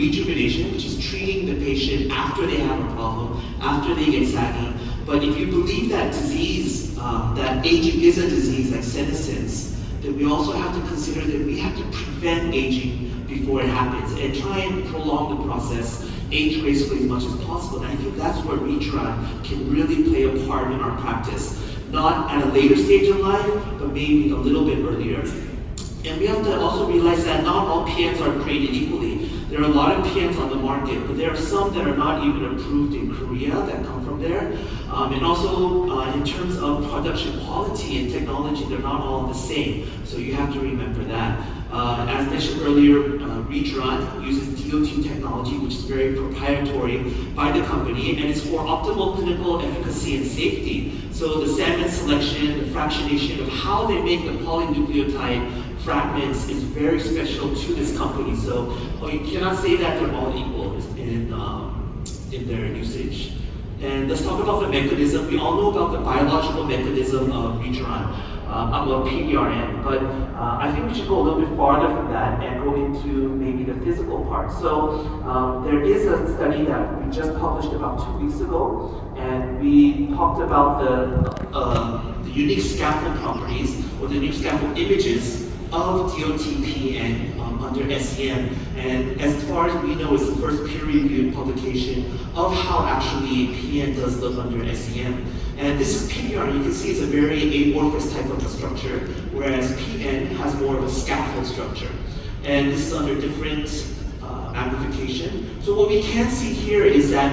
rejuvenation, which is treating the patient after they have a problem, after they get saggy. But if you believe that disease, that aging is a disease like senescence, then we also have to consider that we have to prevent aging before it happens and try and prolong the process, age gracefully as much as possible. And I think that's where Rejuran can really play a part in our practice. Not at a later stage of life, but maybe a little bit earlier. And we have to also realize that not all PNs are created equally. There are a lot of PNs on the market, but there are some that are not even approved in Korea that come from there. And also, in terms of production quality and technology, they're not all the same. So you have to remember that. As mentioned earlier, Rejuran uses DOT technology, which is very proprietary by the company, and it's for optimal clinical efficacy and safety. So the salmon selection, the fractionation of how they make the polynucleotide fragments is very special to this company. So you cannot say that they're all equal in their usage. And let's talk about the mechanism. We all know about the biological mechanism of Rejuran, about PDRN, but I think we should go a little bit farther from that and go into maybe the physical part. So there is a study that we just published about 2 weeks ago, and we talked about the unique scaffold properties or the unique scaffold images of DOTPN under SEM. And as far as we know, it's the first peer-reviewed publication of how actually PN does look under SEM. And this is PDR. You can see it's a very amorphous type of a structure, whereas PN has more of a scaffold structure. And this is under different amplification. So what we can see here is that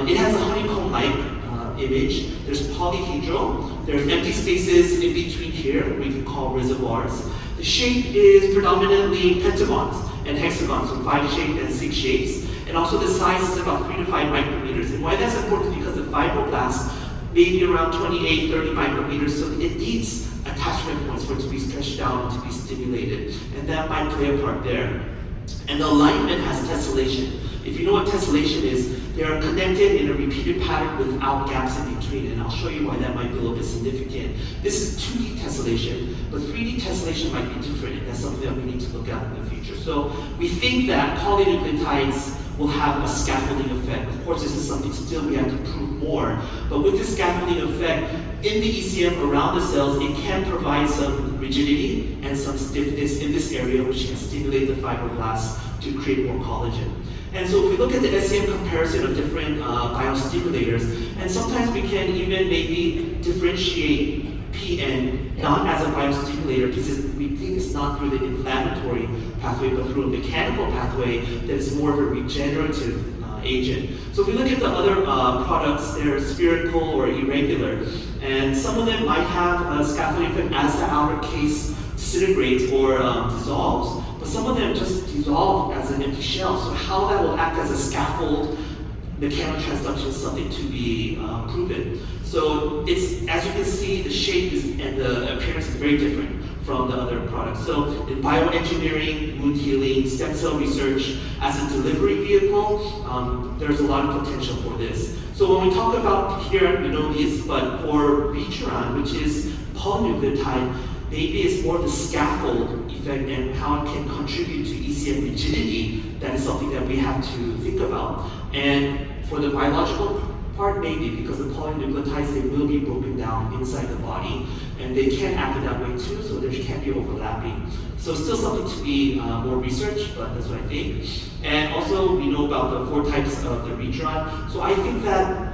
it has a honeycomb-like image. There's polyhedral. There's empty spaces in between here, we can call reservoirs. The shape is predominantly pentagons and hexagons, so 5-shaped and 6 shapes. And also the size is about 3 to 5 micrometers. And why that's important is because the fibroblast may be around 28, 30 micrometers, so it needs attachment points for it to be stretched out and to be stimulated. And that might play a part there. And the alignment has tessellation. If you know what tessellation is, they are connected in a repeated pattern without gaps in between, and I'll show you why that might be a little bit significant. This is 2D tessellation, but 3D tessellation might be different, and that's something that we need to look at in the future. So we think that polynucleotides will have a scaffolding effect. Of course, this is something still we have to prove more, but with this scaffolding effect, in the ECM around the cells, it can provide some rigidity and some stiffness in this area, which can stimulate the fibroblasts to create more collagen. And so if we look at the SEM comparison of different biostimulators, and sometimes we can even maybe differentiate PN not as a biostimulator because we think it's not through the inflammatory pathway, but through a mechanical pathway that is more of a regenerative agent. So if we look at the other products, they're spherical or irregular, and some of them might have a scaffolding effect as the outer case disintegrates or dissolves. But some of them just dissolve as an empty shell. So how that will act as a scaffold mechanotransduction is something to be proven. So it's, as you can see, the shape and the appearance is very different from the other products. So in bioengineering, wound healing, stem cell research, as a delivery vehicle, there's a lot of potential for this. So when we talk about here, we know these, but for Rejuran, which is polynucleotide, maybe it's more the scaffold effect and how it can contribute to ECM rigidity. That is something that we have to think about. And for the biological part, maybe, because the polynucleotides, they will be broken down inside the body, and they can act in that way too, so there can be overlapping. So still something to be more researched, but that's what I think. And also, we know about the 4 types of the Rejuran. So I think that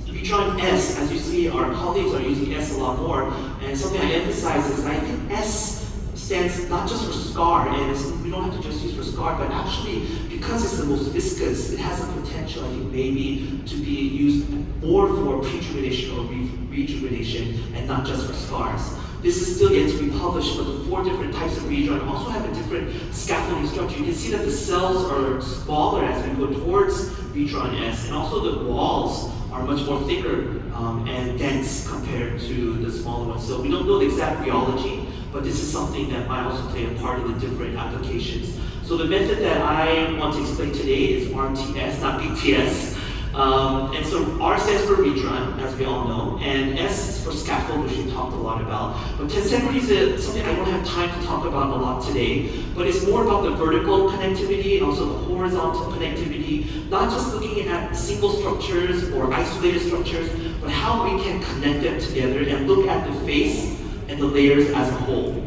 Rejuran S, as you see, our colleagues are using S a lot more, and something I emphasize is I think S stands not just for scar, and we don't have to just use for scar, but actually, because it's the most viscous, it has a potential, I think, maybe to be used more for prejuvenation or rejuvenation, and not just for scars. This is still yet to be published, but the 4 different types of Rejuran also have a different scaffolding structure. You can see that the cells are smaller as we go towards Rejuran S, and also the walls are much more thicker and dense compared to the smaller ones. So we don't know the exact rheology, but this is something that might also play a part in the different applications. So the method that I want to explain today is RTS, not BTS. And so R stands for Rejuran, as we all know, and S is for Scaffold, which we talked a lot about. But Tensegrity is something I don't have time to talk about a lot today, but it's more about the vertical connectivity and also the horizontal connectivity, not just looking at single structures or isolated structures, but how we can connect them together and look at the face and the layers as a whole.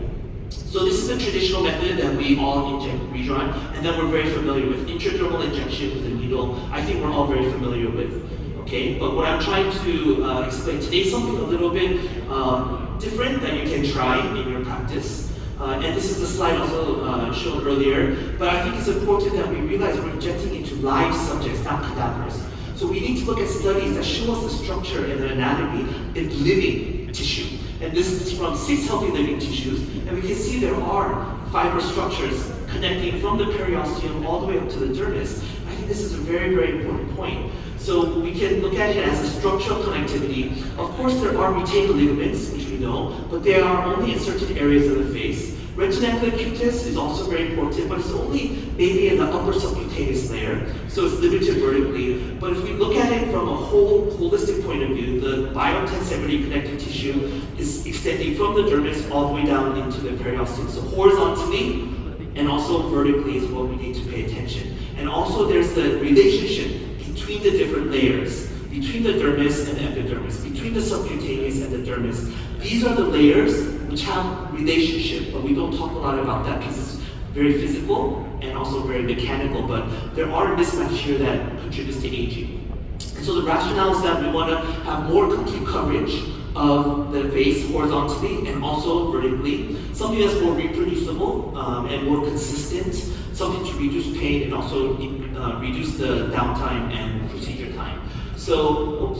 So this is a traditional method that we all inject Rejuran, and that we're very familiar with. Intradermal injection with a needle, I think we're all very familiar with. Okay, but what I'm trying to explain today is something a little bit different that you can try in your practice. And this is the slide also shown earlier, but I think it's important that we realize we're injecting into live subjects, not cadavers. So we need to look at studies that show us the structure and the anatomy in living tissue. And this is from 6 healthy living tissues, and we can see there are fiber structures connecting from the periosteum all the way up to the dermis. I think this is a very, very important point. So we can look at it as a structural connectivity. Of course, there are retained ligaments, which we know, but they are only in certain areas of the face. Retinacular is also very important, but it's only maybe in the upper subcutaneous layer, so it's limited vertically. But if we look at it from a whole holistic point of view, the biotensegrity connective tissue is extending from the dermis all the way down into the periosteum. So horizontally and also vertically is what we need to pay attention. And also there's the relationship between the different layers, between the dermis and the epidermis, between the subcutaneous and the dermis. These are the layers which have relationship, but we don't talk a lot about that because it's very physical and also very mechanical, but there are mismatches here that contributes to aging. And so the rationale is that we want to have more complete coverage of the face horizontally and also vertically, something that's more reproducible and more consistent, something to reduce pain and also reduce the downtime and procedure time. So,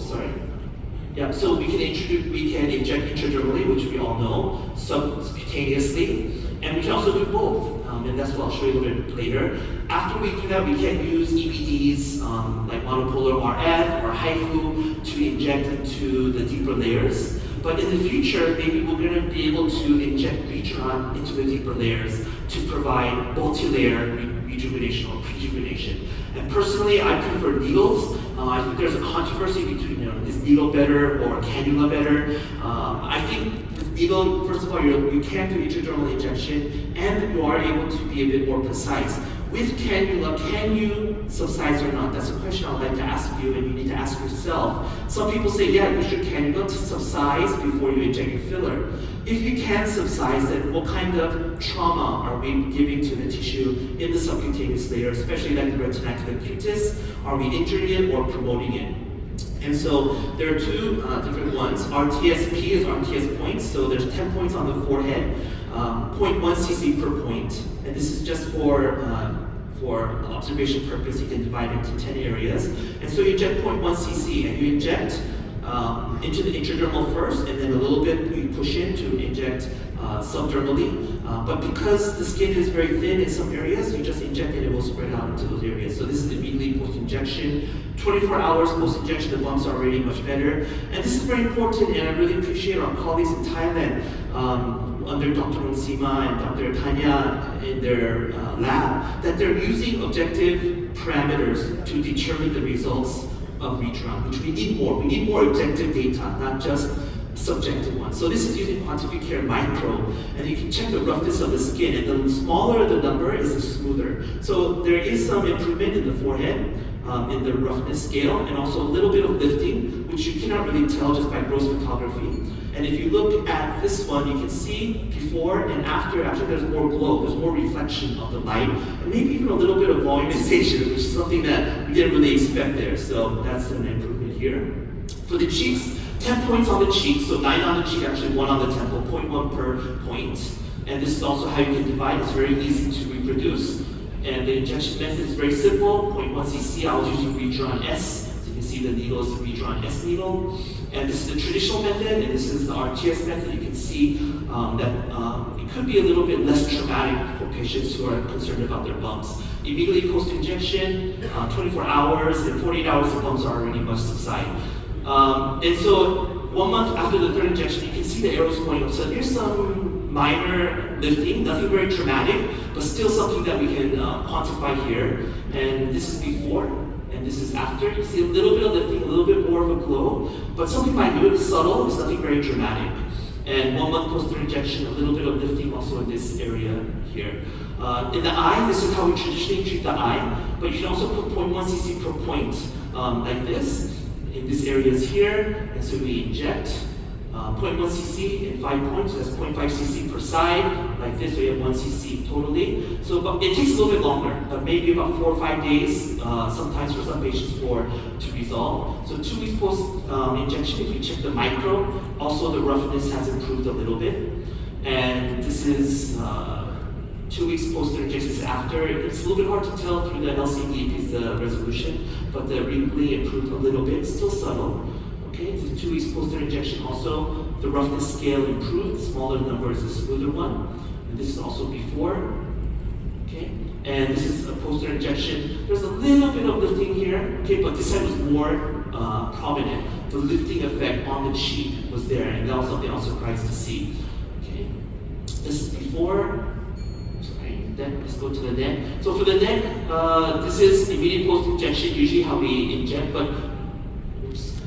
so we can inject intradermally, which we all know, subcutaneously, and we can also do both, and that's what I'll show you a little bit later. After we do that, we can use EBDs like monopolar RF or HIFU to inject into the deeper layers. But in the future, maybe we're going to be able to inject Rejuran into the deeper layers to provide multi-layer rejuvenation or prejuvenation. And personally, I prefer needles. I think there's a controversy between is needle better or cannula better. I think with needle, first of all, you can do intradermal injection and you are able to be a bit more precise. With cannula, can you subsize or not? That's a question I'd like to ask you, and you need to ask yourself. Some people say, yeah, use your cannula to subsize before you inject your filler. If you can subsize, then what kind of trauma are we giving to the tissue in the subcutaneous layer, especially like the retinacular cutis? Are we injuring it or promoting it? And so there are two different ones. RTSP is RTS points, so there's 10 points on the forehead, 0.1 cc per point, and this is just for observation purpose. You can divide it into 10 areas, and so you inject 0.1 cc, and you inject into the intradermal first, and then a little bit you push in to inject subdermally. But because the skin is very thin in some areas, you just inject it, it will spread out into those areas. So this is immediately post-injection. 24 hours post-injection, the bumps are already much better. And this is very important, and I really appreciate our colleagues in Thailand, under Dr. Onsima and Dr. Tanya in their lab, that they're using objective parameters to determine the results of Rejuran, which we need more. We need more objective data, not just subjective ones. So this is using quantificator micro, and you can check the roughness of the skin, and the smaller the number is the smoother. So there is some improvement in the forehead, in the roughness scale, and also a little bit of lifting, which you cannot really tell just by gross photography. And if you look at this one, you can see before and after, actually there's more glow, there's more reflection of the light, and maybe even a little bit of volumization, which is something that we didn't really expect there. So that's an improvement here. For the cheeks, 10 points on the cheek, so 9 on the cheek, actually 1 on the temple, 0.1 per point. And this is also how you can divide. It's very easy to reproduce. And the injection method is very simple, 0.1 cc. I was using Rejuran S. So you can see the needle is the Rejuran S needle. And this is the traditional method, and this is the RTS method. You can see that it could be a little bit less traumatic for patients who are concerned about their bumps. Immediately post-injection, 24 hours, and 48 hours, the bumps are already much subsided. And so 1 month after the third injection, you can see the arrows going up. So there's some minor lifting, nothing very dramatic, but still something that we can quantify here. And this is before, and this is after. You see a little bit of lifting, a little bit more of a glow, but something minute, subtle, it's nothing very dramatic. And 1 month post-injection, a little bit of lifting also in this area here. In the eye, this is how we traditionally treat the eye, but you can also put 0.1 cc per point like this. In this area is here, and so we inject 0.1 cc in 5 points, so that's 0.5 cc per side, like this, so you have 1 cc totally. So but it takes a little bit longer, maybe about 4 or 5 days, sometimes for some patients to resolve. So 2 weeks post injection, if you check the micro, also the roughness has improved a little bit. And this is 2 weeks post injection is after. It's a little bit hard to tell through the LCD because the resolution, but the wrinkly improved a little bit, still subtle. Okay, so 2 weeks post-injection also, the roughness scale improved, the smaller number is the smoother one. And this is also before. Okay, and this is a post-injection. There's a little bit of lifting here, okay, but this side was more prominent. The lifting effect on the cheek was there, and that was something I was surprised to see. Okay, this is before. Then let's go to the neck. So for the neck, this is immediate post-injection, usually how we inject, but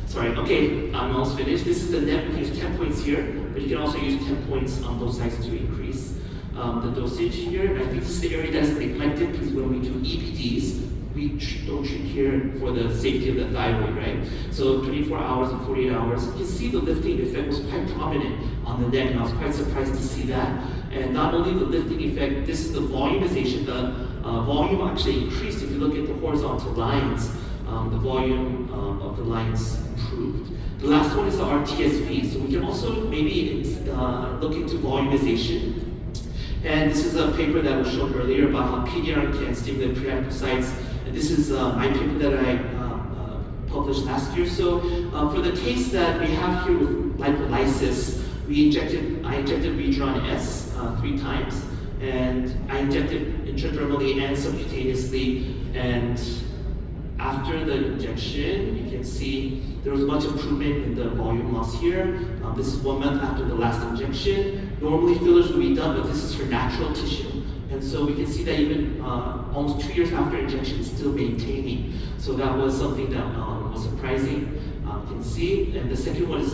sorry, okay, I'm almost finished. This is the neck. We use 10 points here, but you can also use 10 points on both sides to increase the dosage here. And I think this is the area that is neglected because when we do EPDs, we don't treat here for the safety of the thyroid, right? So 24 hours and 48 hours, you can see the lifting effect was quite prominent on the neck, and I was quite surprised to see that. And not only the lifting effect, this is the volumization. The volume actually increased. If you look at the horizontal lines, the volume of the lines improved. The last one is the RTSV. So we can also maybe look into volumization. And this is a paper that was shown earlier about how PDR can stimulate preadipocytes. And this is my paper that I published last year. So for the case that we have here with lipolysis, I injected Rejuran S 3 times, and I injected intradermally and subcutaneously, and after the injection, you can see there was much improvement in the volume loss here. This is 1 month after the last injection. Normally fillers would be done, but this is for natural tissue. And so we can see that even almost 2 years after injection, it's still maintaining. So that was something that was surprising. You can see. And the second one is,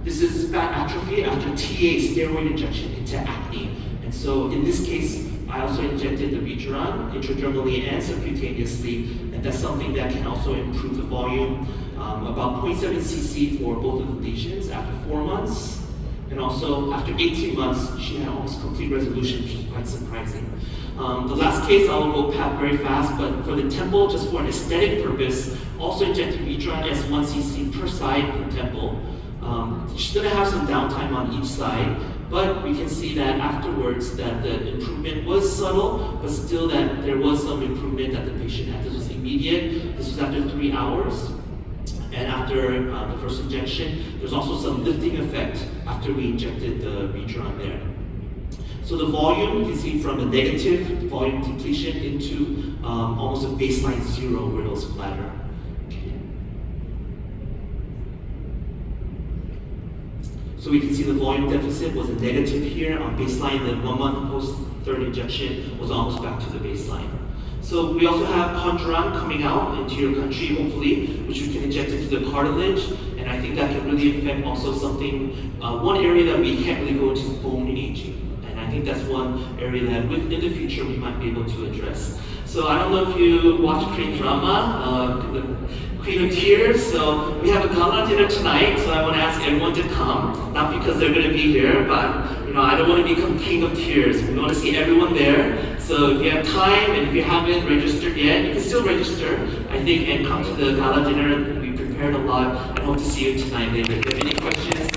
this is fat atrophy after TA steroid injection into acne. And so in this case, I also injected the Rejuran intradermally and subcutaneously, and that's something that can also improve the volume. About 0.7 cc for both of the lesions after 4 months, and also after 18 months, she had almost complete resolution, which is quite surprising. The last case, I'll go very fast, but for the temple, just for an aesthetic purpose, also injected Rejuran as 1 cc per side per temple. She's going to have some downtime on each side, but we can see that afterwards that the improvement was subtle, but still that there was some improvement that the patient had. This was immediate. This was after 3 hours. And after the first injection, there's also some lifting effect after we injected the Rejuran there. So the volume, you can see from a negative volume depletion into almost a baseline 0 where it was flatter. So we can see the volume deficit was a negative here on baseline, then 1 month post third injection was almost back to the baseline. So we also have Rejuran coming out into your country, hopefully, which we can inject into the cartilage, and I think that can really affect also something, one area that we can't really go into is bone aging. And I think that's one area that in the future we might be able to address. So I don't know if you watch Korean drama, the Queen of Tears. So we have a gala dinner tonight, so I want to ask everyone to come, not because they're going to be here, but I don't want to become King of Tears. We want to see everyone there. So if you have time and if you haven't registered yet, you can still register, I think, and come to the gala dinner. We prepared a lot and hope to see you tonight. If you have any questions,